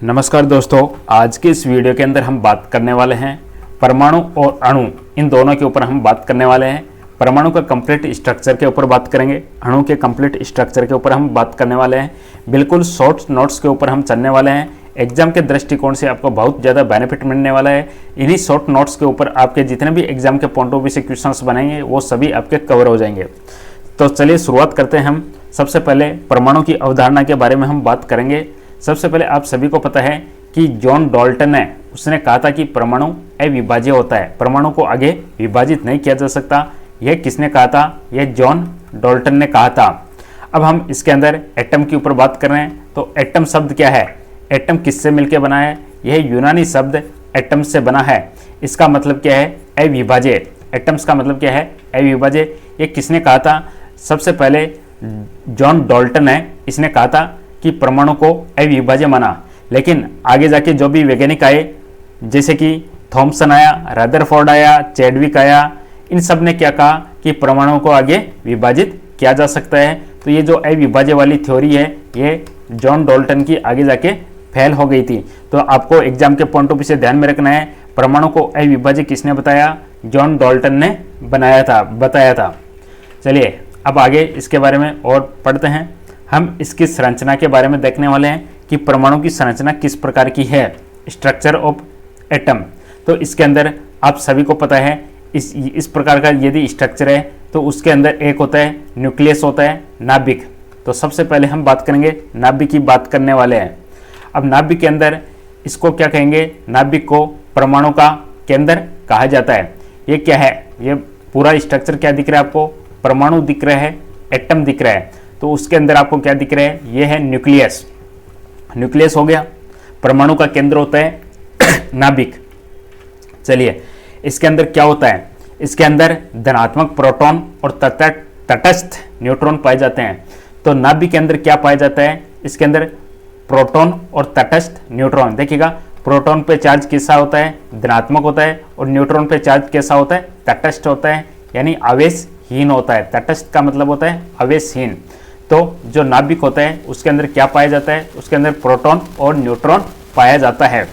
नमस्कार दोस्तों, आज के इस वीडियो के अंदर हम बात करने वाले हैं परमाणु और अणु, इन दोनों के ऊपर हम बात करने वाले हैं। परमाणु का कंप्लीट स्ट्रक्चर के ऊपर बात करेंगे, अणु के कंप्लीट स्ट्रक्चर के ऊपर हम बात करने वाले हैं। बिल्कुल शॉर्ट नोट्स के ऊपर हम चलने वाले हैं। एग्जाम के दृष्टिकोण से आपको बहुत ज़्यादा बेनिफिट मिलने वाला है। इन्हीं शॉर्ट नोट्स के ऊपर आपके जितने भी एग्जाम के पॉइंट ऑफ व्यू से क्वेश्चंस बनेंगे वो सभी आपके कवर हो जाएंगे। तो चलिए शुरुआत करते हैं हम। सबसे पहले परमाणु की अवधारणा के बारे में हम बात करेंगे। सबसे पहले आप सभी को पता है कि जॉन डाल्टन है, उसने कहा था कि परमाणु अविभाज्य होता है, परमाणु को आगे विभाजित नहीं किया जा सकता। यह किसने कहा था? यह जॉन डाल्टन ने कहा था। अब हम इसके अंदर एटम के ऊपर बात कर रहे हैं। तो एटम शब्द क्या है? एटम किससे मिलकर बना है? यह यूनानी शब्द एटम से बना है। इसका मतलब क्या है? अविभाज्य। एटम्स का मतलब क्या है? अविभाज्य। ये किसने कहा था? सबसे पहले जॉन डाल्टन है, इसने कहा था कि परमाणु को अविभाज्य माना। लेकिन आगे जाके जो भी वैज्ञानिक आए, जैसे कि थॉमसन आया, रदरफोर्ड आया, चैडविक आया, इन सब ने क्या कहा कि परमाणु को आगे विभाजित किया जा सकता है। तो ये जो अविभाज्य वाली थ्योरी है, ये जॉन डाल्टन की आगे जाके फेल हो गई थी। तो आपको एग्जाम के पॉइंट ऑफ व्यू से ध्यान में रखना है, परमाणु को अविभाज्य किसने बताया? जॉन डाल्टन ने बताया था। चलिए अब आगे इसके बारे में और पढ़ते हैं। हम इसकी संरचना के बारे में देखने वाले हैं कि परमाणु की संरचना किस प्रकार की है। Structure of atom. तो इसके अंदर आप सभी को पता है इस प्रकार का यदि स्ट्रक्चर है तो उसके अंदर एक होता है न्यूक्लियस, होता है नाभिक। तो सबसे पहले हम बात करेंगे नाभिक की बात करने वाले हैं। अब नाभिक के अंदर इसको क्या कहेंगे? नाभिक को परमाणु का केंद्र कहा जाता है। ये क्या है? ये पूरा स्ट्रक्चर क्या दिख रहा है आपको? परमाणु दिख रहा है, एटम दिख रहा है। तो उसके अंदर आपको क्या दिख रहा है? ये है न्यूक्लियस। न्यूक्लियस हो गया, परमाणु का केंद्र होता है नाभिक। चलिए इसके अंदर क्या होता है? इसके अंदर धनात्मक प्रोटॉन और तटस्थ न्यूट्रॉन पाए जाते हैं। तो नाभिक के अंदर क्या पाया जाता है? इसके अंदर प्रोटॉन और तटस्थ न्यूट्रॉन। देखिएगा, प्रोटॉन पे चार्ज कैसा होता है? धनात्मक होता है। और न्यूट्रॉन पे चार्ज कैसा होता है? तटस्थ होता है, यानी आवेशहीन होता है। तटस्थ का मतलब होता है आवेशहीन। तो जो नाभिक होता है उसके अंदर क्या पाया जाता है? उसके अंदर प्रोटॉन और न्यूट्रॉन पाया जाता है।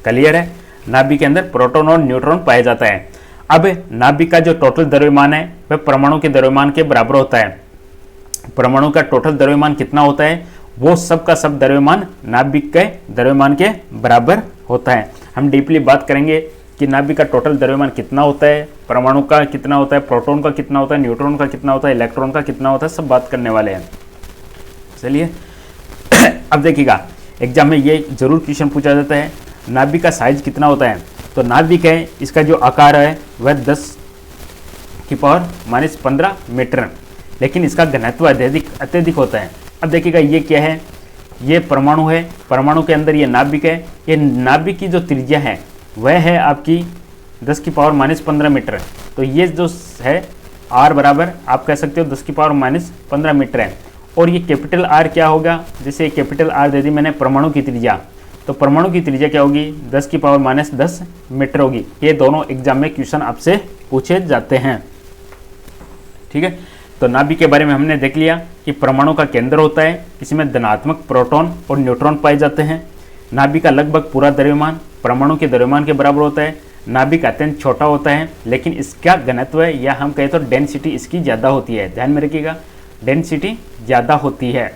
क्लियर है? नाभिक के अंदर प्रोटॉन और न्यूट्रॉन पाया जाता है। अब नाभिक का जो टोटल द्रव्यमान है वह परमाणु के द्रव्यमान के बराबर होता है। परमाणु का टोटल द्रव्यमान कितना होता है? वो सब का सब द्रव्यमान नाभिक के द्रव्यमान के बराबर होता है। हम डीपली बात करेंगे कि नाभिक का टोटल द्रव्यमान कितना होता है, परमाणु का कितना होता है, प्रोटॉन का कितना होता है, न्यूट्रॉन का कितना होता है, इलेक्ट्रॉन का कितना होता है, सब बात करने वाले हैं। चलिए अब देखिएगा, एग्जाम में ये जरूर क्वेश्चन पूछा जाता है, नाभिक का साइज कितना होता है? तो नाभिक है, इसका जो आकार है वह 10⁻⁻15 मीटर, लेकिन इसका घनत्व अत्यधिक होता है। अब देखिएगा ये क्या है? ये परमाणु है, परमाणु के अंदर ये नाभिक है। ये नाभिक की जो त्रिज्या है वह है आपकी 10⁻15 मीटर। तो ये जो है r बराबर आप कह सकते हो 10⁻15 मीटर है। और ये कैपिटल R क्या होगा? जैसे कैपिटल R दे दी मैंने परमाणु की त्रिज्या, तो परमाणु की त्रिज्या क्या होगी? 10⁻10 मीटर होगी। ये दोनों एग्जाम में क्वेश्चन आपसे पूछे जाते हैं। ठीक है, तो नाभिक के बारे में हमने देख लिया कि परमाणु का केंद्र होता है, इसमें धनात्मक प्रोटॉन और न्यूट्रॉन पाए जाते हैं। नाभिक का लगभग पूरा द्रव्यमान परमाणु के द्रव्यमान के बराबर होता है। नाभिक अत्यंत छोटा होता है, लेकिन इसका घनत्व है, या हम कहें तो डेंसिटी इसकी ज़्यादा होती है। ध्यान में रखिएगा, डेंसिटी ज़्यादा होती है।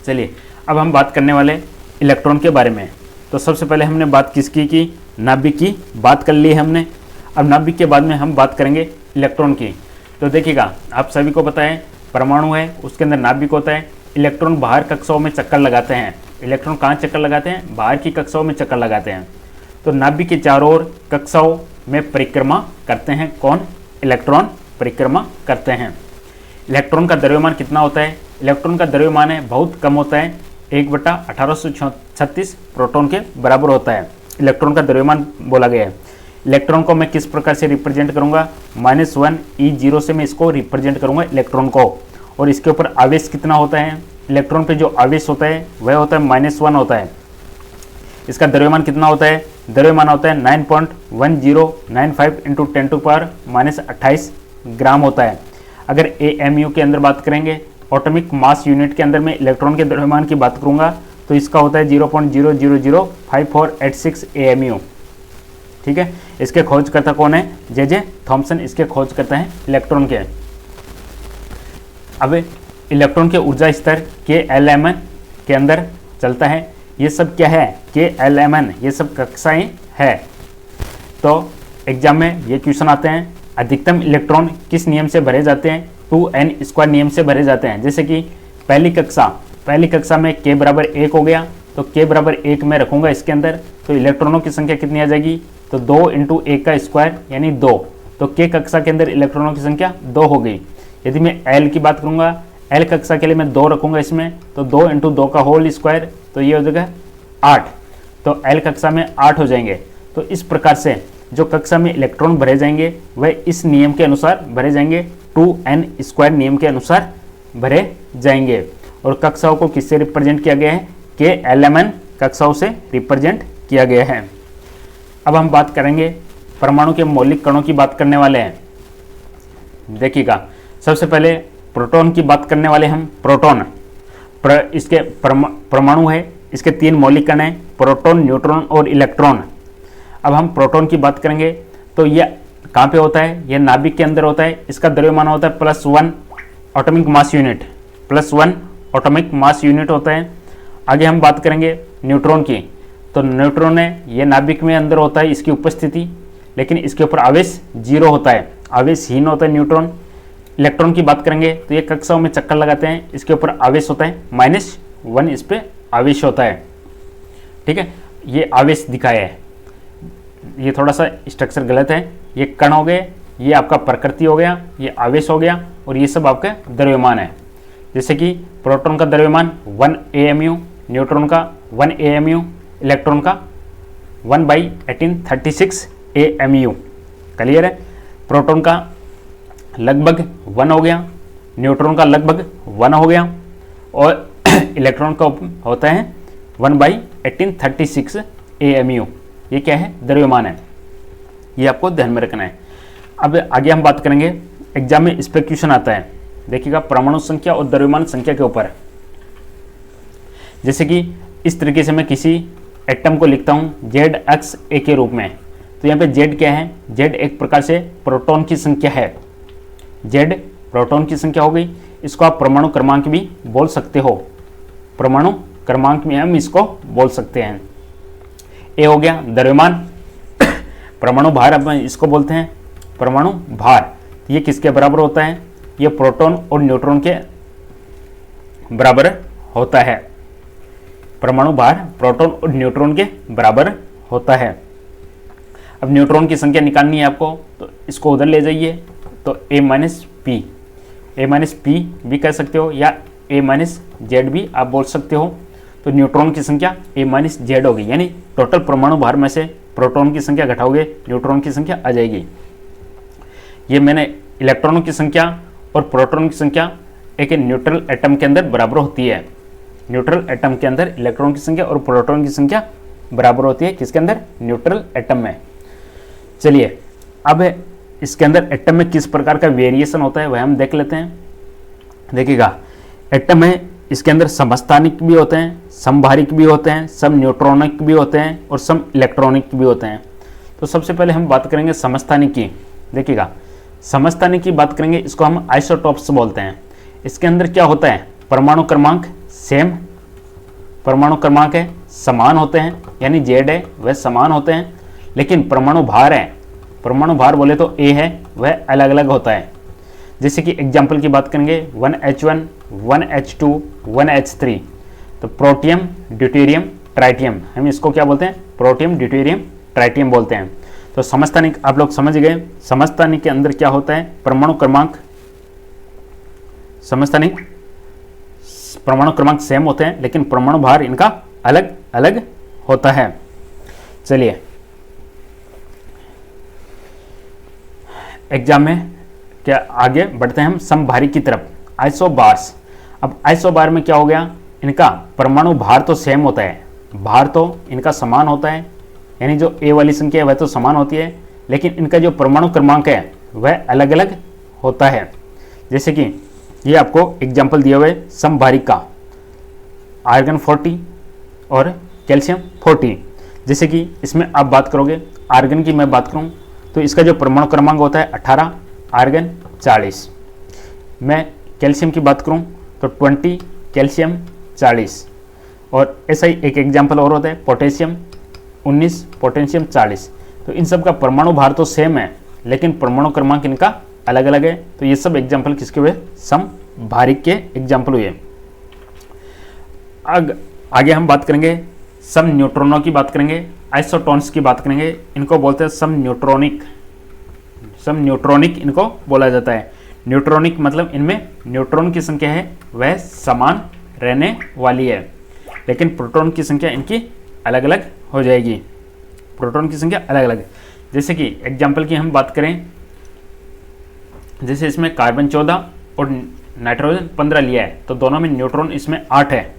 चलिए अब हम बात करने वाले इलेक्ट्रॉन के बारे में। तो सबसे पहले हमने बात किसकी की? नाभिक की बात कर ली हमने। अब नाभिक के बाद में हम बात करेंगे इलेक्ट्रॉन की। तो देखिएगा, आप सभी को पता है परमाणु है, उसके अंदर नाभिक होता है। इलेक्ट्रॉन बाहर कक्षाओं में चक्कर लगाते हैं। इलेक्ट्रॉन कहाँ चक्कर लगाते हैं? बाहर की कक्षाओं में चक्कर लगाते हैं। तो नाभिक के चारों ओर कक्षाओं में परिक्रमा करते हैं। कौन? इलेक्ट्रॉन परिक्रमा करते हैं। इलेक्ट्रॉन का द्रव्यमान कितना होता है? इलेक्ट्रॉन का द्रव्यमान है बहुत कम होता है, 1/1836 प्रोटॉन के बराबर होता है। इलेक्ट्रॉन का द्रव्यमान बोला गया है। इलेक्ट्रॉन को मैं किस प्रकार से रिप्रेजेंट करूंगा? -1 E0 से मैं इसको रिप्रेजेंट करूंगा इलेक्ट्रॉन को। और इसके ऊपर आवेश कितना होता है? इलेक्ट्रॉन पे जो आवेश होता है वह होता है -1 होता है। इसका द्रव्यमान कितना होता है? द्रव्यमान होता है 9.1095 × 10⁻28 ग्राम होता है। अगर AMU के अंदर बात करेंगे, एटॉमिक मास यूनिट के अंदर मैं इलेक्ट्रॉन के द्रव्यमान की बात करूंगा तो इसका होता है 0.0005486 AMU। ठीक है, इसके खोजकर्ता कौन है? जे थॉमसन इसके खोजकर्ता हैं इलेक्ट्रॉन के। अब इलेक्ट्रॉन के ऊर्जा स्तर KLMN के अंदर चलता है। ये सब क्या है? KLMN, ये सब कक्षाएं है। तो एग्जाम में ये क्वेश्चन आते हैं, अधिकतम इलेक्ट्रॉन किस नियम से भरे जाते हैं? 2n² नियम से भरे जाते हैं। जैसे कि पहली कक्षा में k बराबर 1 हो गया, तो k बराबर 1 में रखूंगा इसके अंदर, तो इलेक्ट्रॉनों की संख्या कितनी आ जाएगी? तो 2 × 1 का स्क्वायर यानी 2। तो k कक्षा के अंदर इलेक्ट्रॉनों की संख्या 2 हो गई। यदि मैं L की बात करूंगा, L कक्षा के लिए मैं 2 रखूंगा इसमें, तो 2 × 2 का होल स्क्वायर, तो ये हो जाएगा 8। तो L कक्षा में 8 हो जाएंगे। तो इस प्रकार से जो कक्षा में इलेक्ट्रॉन भरे जाएंगे वह इस नियम के अनुसार भरे जाएंगे, 2n² नियम के अनुसार भरे जाएंगे। और कक्षाओं को किससे रिप्रेजेंट किया गया है? KLMN कक्षाओं से रिप्रेजेंट किया गया है। अब हम बात करेंगे परमाणु के मौलिक कणों की बात करने वाले हैं। देखिएगा, सबसे पहले प्रोटॉन की बात करने वाले हम। प्रोटॉन इसके परमाणु है, इसके 3 मौलिक कण हैं, प्रोटॉन, न्यूट्रॉन और इलेक्ट्रॉन। अब हम प्रोटॉन की बात करेंगे तो यह कहाँ पे होता है? यह नाभिक के अंदर होता है। इसका द्रव्यमान होता है +1 atomic mass unit, +1 atomic mass unit होता है। आगे हम बात करेंगे न्यूट्रॉन की। तो न्यूट्रॉन है, ये नाभिक में अंदर होता है इसकी उपस्थिति, लेकिन इसके ऊपर आवेश 0 होता है, आवेशहीन होता है न्यूट्रॉन। इलेक्ट्रॉन की बात करेंगे तो ये कक्षाओं में चक्कर लगाते हैं, इसके ऊपर आवेश होता है -1, इस पे आवेश होता है। ठीक है, ये आवेश दिखाया है, ये थोड़ा सा स्ट्रक्चर गलत है। ये कण हो गए, ये आपका प्रकृति हो गया, ये आवेश हो गया, और ये सब आपका द्रव्यमान है। जैसे कि प्रोटॉन का द्रव्यमान 1 AMU, न्यूट्रॉन का 1 AMU, इलेक्ट्रॉन का 1/1836 AMU। क्लियर है? प्रोटॉन का लगभग 1 हो गया, न्यूट्रॉन का लगभग 1 हो गया, और इलेक्ट्रॉन का होता है 1/1836 AMU। ये क्या है? द्रव्यमान है। ये आपको ध्यान में रखना है। अब आगे हम बात करेंगे, एग्जाम में इस पर क्वेश्चन आता है। देखिएगा, परमाणु संख्या और द्रव्यमान संख्या के ऊपर। जैसे कि इस तरीके से मैं किसी एटम को लिखता हूँ ZXA के रूप में, तो यहाँ पे Z क्या है? Z एक प्रकार से प्रोटॉन की संख्या है। Z प्रोटॉन की संख्या हो गई। इसको आप परमाणु क्रमांक भी बोल सकते हो, परमाणु क्रमांक में हम इसको बोल सकते हैं। A हो गया द्रव्यमान, परमाणु भार अब इसको बोलते हैं परमाणु भार। ये किसके बराबर होता है? ये प्रोटॉन और न्यूट्रॉन के बराबर होता है। परमाणु भार प्रोटॉन और न्यूट्रॉन के बराबर होता है। अब न्यूट्रॉन की संख्या निकालनी है आपको, तो इसको उधर ले जाइए, तो A-P भी कह सकते हो, या A-Z भी आप बोल सकते हो। तो न्यूट्रॉन की संख्या A-Z होगी, यानी टोटल परमाणु भार में से प्रोटॉन की संख्या घटाओगे, न्यूट्रॉन की संख्या आ जाएगी। ये मैंने इलेक्ट्रॉनों की संख्या और प्रोटॉन की संख्या एक न्यूट्रल एटम के अंदर बराबर होती है। न्यूट्रल एटम के अंदर इलेक्ट्रॉन की संख्या और प्रोटॉन की संख्या बराबर होती है। किसके अंदर? न्यूट्रल एटम में। चलिए, अब इसके अंदर एटम में किस प्रकार का वेरिएशन होता है वह हम देख लेते हैं। देखिएगा, एटम में इसके अंदर समस्थानिक भी होते हैं, समभारिक भी होते हैं, सम न्यूट्रॉनिक भी होते हैं, और सम इलेक्ट्रॉनिक भी होते हैं। तो सबसे पहले हम बात करेंगे समस्थानिक की। देखिएगा, समस्थानिक की बात करेंगे, इसको हम आइसोटॉप्स बोलते हैं। इसके अंदर क्या होता है? परमाणु क्रमांक सेम, परमाणु क्रमांक है समान होते हैं, यानी Z है वह समान होते हैं, लेकिन परमाणु भार है, परमाणु भार बोले तो A है वह अलग अलग होता है। जैसे कि एग्जाम्पल की बात करेंगे 1H1, 1H2, 1H3, तो प्रोटियम, ड्यूटेरियम, ट्राइटियम, हम इसको क्या बोलते हैं? प्रोटियम, ड्यूटेरियम, ट्राइटियम बोलते हैं। तो समस्थानिक आप लोग समझ गए। समस्थानिक के अंदर क्या होता है? परमाणु क्रमांक, समस्थानिक परमाणु क्रमांक सेम होते हैं, लेकिन परमाणु भार इनका अलग अलग होता है। चलिए, एग्जाम में क्या आगे बढ़ते हैं हम समभारिक की तरफ, आइसोबार्स। अब आइसोबार में क्या हो गया? इनका परमाणु भार तो सेम होता है, भार तो इनका समान होता है, यानी जो A वाली संख्या है वह तो समान होती है, लेकिन इनका जो परमाणु क्रमांक है वह अलग अलग होता है। जैसे कि ये आपको एग्जाम्पल दिया हुआ है समभारिक का, आर्गन 40, और कैल्शियम 40। जैसे कि इसमें आप बात करोगे आर्गन की मैं बात करूं तो इसका जो परमाणु क्रमांक होता है 18, आर्गन 40। मैं कैल्शियम की बात करूं तो 20, कैल्शियम 40। और ऐसा ही एक एग्जाम्पल और होता है पोटेशियम 19, पोटेशियम 40। तो इन सब का परमाणु भार तो सेम है लेकिन परमाणु क्रमांक इनका अलग अलग है। तो ये सब एग्जाम्पल किसके हुए? समभारिक के एग्जाम्पल हुए। आगे हम बात करेंगे सम न्यूट्रॉनों की बात करेंगे, आइसोटोन्स की बात करेंगे। इनको बोलते हैं सम न्यूट्रॉनिक इनको बोला जाता है। न्यूट्रॉनिक मतलब इनमें न्यूट्रॉन की संख्या है वह समान रहने वाली है लेकिन प्रोटॉन की संख्या इनकी अलग अलग हो जाएगी। प्रोटॉन की संख्या अलग अलग। जैसे कि एग्जाम्पल की हम बात करें, जैसे इसमें कार्बन 14 और नाइट्रोजन 15 लिया है तो दोनों में न्यूट्रॉन इसमें 8 है।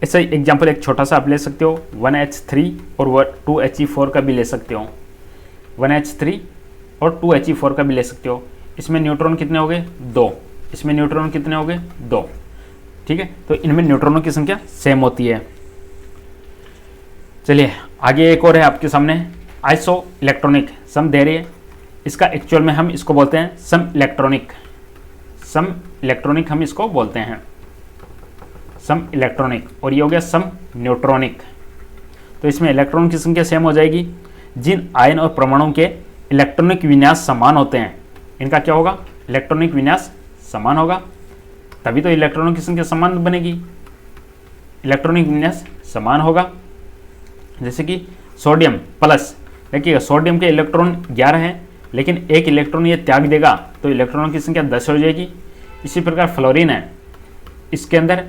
ऐसा ही एग्जाम्पल एक छोटा सा आप ले सकते हो 1H3 और 2He4 का भी ले सकते हो। 1H3 और 2He4 का भी ले सकते हो। इसमें न्यूट्रॉन कितने हो गए? 2। इसमें न्यूट्रॉन कितने हो गए? 2। ठीक है, तो इनमें न्यूट्रॉनों की संख्या सेम होती है। चलिए आगे एक और है आपके सामने आइसो इलेक्ट्रॉनिक समधैर्य। इसका एक्चुअल में हम इसको बोलते हैं सम इलेक्ट्रॉनिक हम इसको बोलते हैं सम इलेक्ट्रॉनिक। और ये हो गया सम न्यूट्रॉनिक। तो इसमें इलेक्ट्रॉन की संख्या सेम हो जाएगी। जिन आयन और परमाणु के इलेक्ट्रॉनिक विन्यास समान होते हैं इनका क्या होगा? इलेक्ट्रॉनिक विन्यास समान होगा, तभी तो इलेक्ट्रॉनों की संख्या समान बनेगी। इलेक्ट्रॉनिक विन्यास समान होगा। जैसे कि सोडियम प्लस, देखिएगा सोडियम के इलेक्ट्रॉन 11 हैं लेकिन एक इलेक्ट्रॉन ये त्याग देगा तो इलेक्ट्रॉनों की संख्या 10 हो जाएगी। इसी प्रकार फ्लोरीन है, इसके अंदर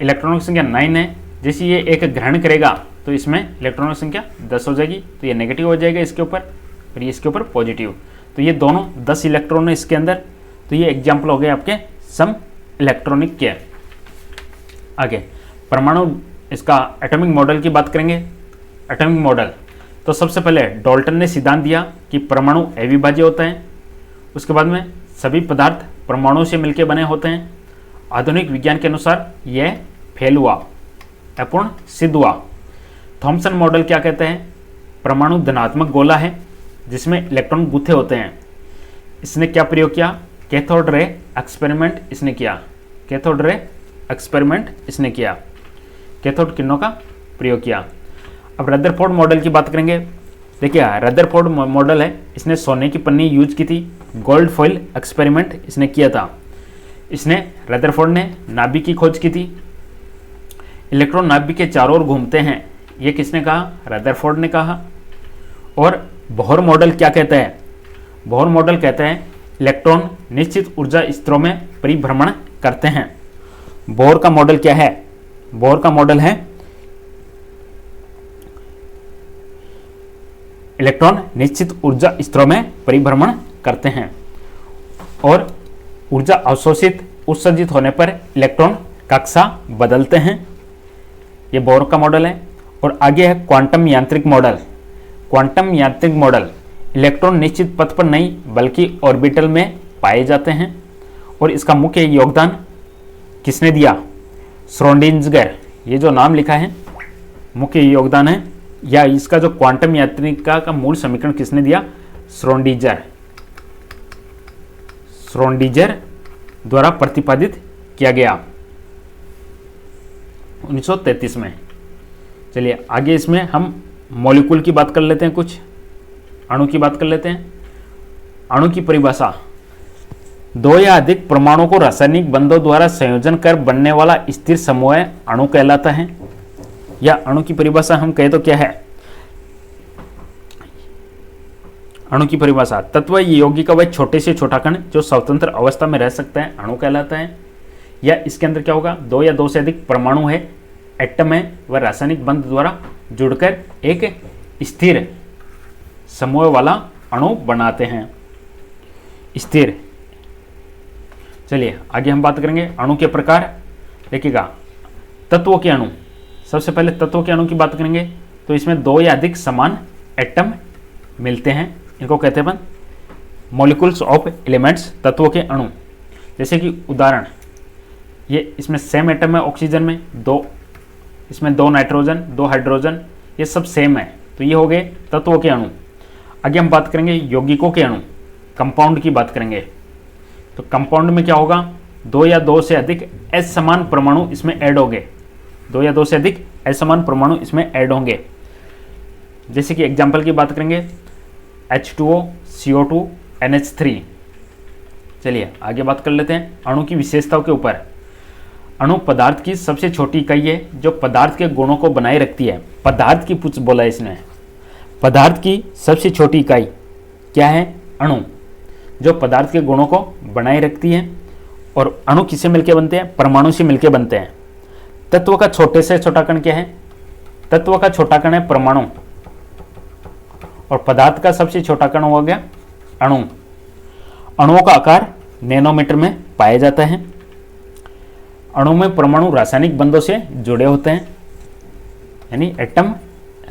इलेक्ट्रॉनों की संख्या 9 है। जैसे ये एक ग्रहण करेगा तो इसमें इलेक्ट्रॉनों की संख्या 10 हो जाएगी, तो ये नेगेटिव हो जाएगा इसके ऊपर और ये इसके ऊपर पॉजिटिव। तो ये दोनों 10 इलेक्ट्रॉन है इसके अंदर। तो ये एग्जाम्पल हो गए आपके सम इलेक्ट्रॉनिक के। आगे परमाणु इसका एटॉमिक मॉडल की बात करेंगे। एटॉमिक मॉडल तो सबसे पहले डाल्टन ने सिद्धांत दिया कि परमाणु अविभाज्य होता है। उसके बाद में सभी पदार्थ परमाणुओं से मिलकर बने होते हैं। आधुनिक विज्ञान के अनुसार यह फेल हुआ, अपूर्ण सिद्ध हुआ। थॉमसन मॉडल क्या कहते हैं? परमाणु धनात्मक गोला है जिसमें इलेक्ट्रॉन गुथे होते हैं। इसने क्या प्रयोग किया? कैथोड रे एक्सपेरिमेंट इसने किया। कैथोड रे एक्सपेरिमेंट इसने किया, कैथोड किरणों का प्रयोग किया। अब रदरफोर्ड मॉडल की बात करेंगे। देखिए रदरफोर्ड मॉडल है, इसने सोने की पन्नी यूज की थी। गोल्ड फॉइल एक्सपेरिमेंट इसने किया था। इसने रदरफोर्ड ने नाभिक की खोज की थी। इलेक्ट्रॉन नाभिक के चारों ओर घूमते हैं, ये किसने कहा? रदरफोर्ड ने कहा। और बोहर मॉडल क्या कहता है? बोहर मॉडल कहता है इलेक्ट्रॉन निश्चित ऊर्जा स्तरों में परिभ्रमण करते हैं। बोहर का मॉडल क्या है? बोहर का मॉडल है इलेक्ट्रॉन निश्चित ऊर्जा स्तरों में परिभ्रमण करते हैं और ऊर्जा अवशोषित उत्सर्जित होने पर इलेक्ट्रॉन कक्षा बदलते हैं। ये बोहर का मॉडल है। और आगे है क्वांटम यांत्रिक मॉडल। क्वांटम यांत्रिक मॉडल इलेक्ट्रॉन निश्चित पथ पर नहीं बल्कि ऑर्बिटल में पाए जाते हैं। और इसका मुख्य योगदान किसने दिया? श्रोडिंगर। ये जो नाम लिखा है मुख्य योगदान है, या इसका जो क्वांटम यांत्रिका का मूल समीकरण किसने दिया? श्रोडिंगर द्वारा प्रतिपादित किया गया 1933 में। चलिए आगे इसमें हम मॉलिक्यूल की बात कर लेते हैं, कुछ अणु की बात कर लेते हैं। अणु की परिभाषा, दो या अधिक परमाणुओं को रासायनिक बंधों द्वारा संयोजन कर बनने वाला स्थिर समूह अणु कहलाता है। या अणु की परिभाषा हम कहें तो क्या है? अणु की परिभाषा, तत्व यौगिक का वह छोटे से छोटा कण जो स्वतंत्र अवस्था में रह सकता है अणु कहलाता है। या इसके अंदर क्या होगा? दो या दो से अधिक परमाणु है, एटम है, वह रासायनिक बंध द्वारा जुड़कर एक स्थिर समूह वाला अणु बनाते हैं। स्थिर। चलिए आगे हम बात करेंगे अणु के प्रकार। देखिएगा तत्वों के अणु, सबसे पहले तत्वों के अणु की बात करेंगे तो इसमें दो या अधिक समान एटम मिलते हैं, इनको कहते हैं मॉलिक्यूल्स ऑफ एलिमेंट्स, तत्वों के अणु। जैसे कि उदाहरण, ये इसमें सेम एटम है ऑक्सीजन में, दो इसमें 2 नाइट्रोजन 2 हाइड्रोजन, ये सब सेम है। तो ये हो गए तत्वों के अणु। आगे हम बात करेंगे यौगिकों के अणु, कंपाउंड की बात करेंगे। तो कंपाउंड में क्या होगा, 2 या 2 से अधिक असमान परमाणु इसमें ऐड होंगे, 2 या 2 से अधिक असमान परमाणु इसमें ऐड होंगे। जैसे कि एग्जाम्पल की बात करेंगे H2O, CO2, NH3। चलिए आगे बात कर लेते हैं अणु की विशेषताओं के ऊपर। अणु पदार्थ की सबसे छोटी इकाई है जो पदार्थ के गुणों को बनाए रखती है। पदार्थ की पूछ बोला है इसने, पदार्थ की सबसे छोटी इकाई क्या है, अणु, जो पदार्थ के गुणों को बनाए रखती है। और अणु किससे मिलकर बनते हैं, परमाणु से मिलकर बनते हैं। तत्व का छोटे से छोटा कण क्या है, तत्व का छोटा कण है परमाणु, और पदार्थ का सबसे छोटा कण हो गया अणु। अणुओं का आकार नैनोमीटर में पाया जाता है। अणु में परमाणु रासायनिक बंधों से जुड़े होते हैं, यानी एटम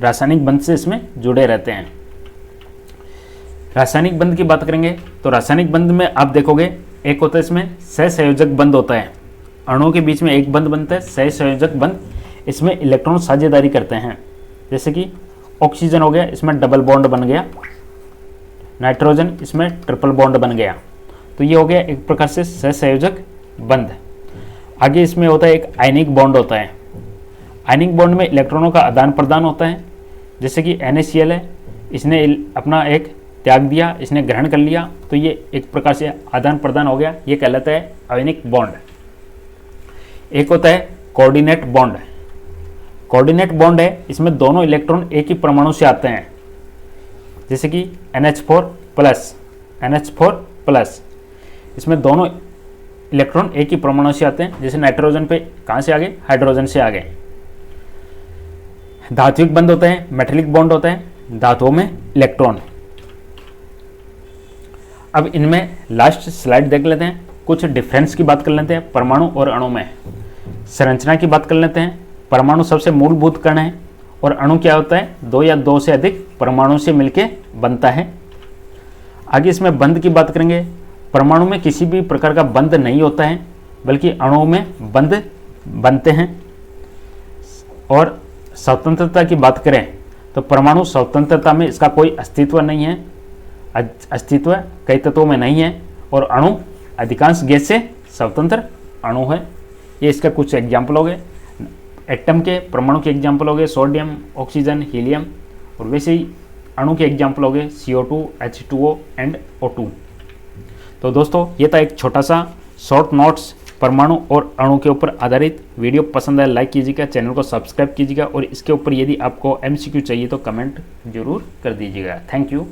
रासायनिक बंध से इसमें जुड़े रहते हैं। रासायनिक बंध की बात करेंगे तो रासायनिक बंध में आप देखोगे एक होता है इसमें सहसंयोजक बंध होता है। अणुओं के बीच में एक बंध बनता है सहसंयोजक बंध, इसमें इलेक्ट्रॉन साझेदारी करते हैं। जैसे कि ऑक्सीजन हो गया, इसमें डबल बॉन्ड बन गया, नाइट्रोजन इसमें ट्रिपल बॉन्ड बन गया। तो ये हो गया एक प्रकार से सहसंयोजक बंध। आगे इसमें होता है एक आयनिक बॉन्ड होता है। आयनिक बॉन्ड में इलेक्ट्रॉनों का आदान प्रदान होता है। जैसे कि NaCl है, इसने अपना एक त्याग दिया, इसने ग्रहण कर लिया, तो ये एक प्रकार से आदान प्रदान हो गया, ये कहलाता है आयनिक बॉन्ड। एक होता है कोऑर्डिनेट बॉन्ड। कोऑर्डिनेट बॉन्ड है, इसमें दोनों इलेक्ट्रॉन एक ही परमाणु से आते हैं। जैसे कि NH4 प्लस, इसमें दोनों इलेक्ट्रॉन एक ही परमाणु से आते हैं। जैसे नाइट्रोजन पे कहाँ से आ गए, हाइड्रोजन से आ गए। धात्विक बंध होता है, मेटेलिक बॉन्ड होता है, धातुओं में इलेक्ट्रॉन। अब इनमें लास्ट स्लाइड देख लेते हैं, कुछ डिफरेंस की बात कर लेते हैं परमाणु और अणु में। संरचना की बात कर लेते हैं। परमाणु सबसे मूलभूत कण है, और अणु क्या होता है, 2 या 2 से अधिक परमाणु से मिलकर बनता है। आगे इसमें बंध की बात करेंगे। परमाणु में किसी भी प्रकार का बंध नहीं होता है, बल्कि अणुओं में बंध बनते हैं। और स्वतंत्रता की बात करें तो परमाणु स्वतंत्रता में इसका कोई अस्तित्व नहीं है, अस्तित्व कई तत्वों में नहीं है। और अणु अधिकांश गैस से स्वतंत्र अणु है। ये इसका कुछ एग्जाम्पल हो गए। एटम के परमाणु के एग्जाम्पल हो गए सोडियम, ऑक्सीजन, हीलियम। और वैसे ही अणु के एग्जाम्पल हो गए CO2, H2O एंड O2। तो दोस्तों ये था एक छोटा सा शॉर्ट नोट्स परमाणु और अणु के ऊपर आधारित। वीडियो पसंद आए लाइक कीजिएगा, चैनल को सब्सक्राइब कीजिएगा, और इसके ऊपर यदि आपको MCQ चाहिए तो कमेंट जरूर कर दीजिएगा। Thank you.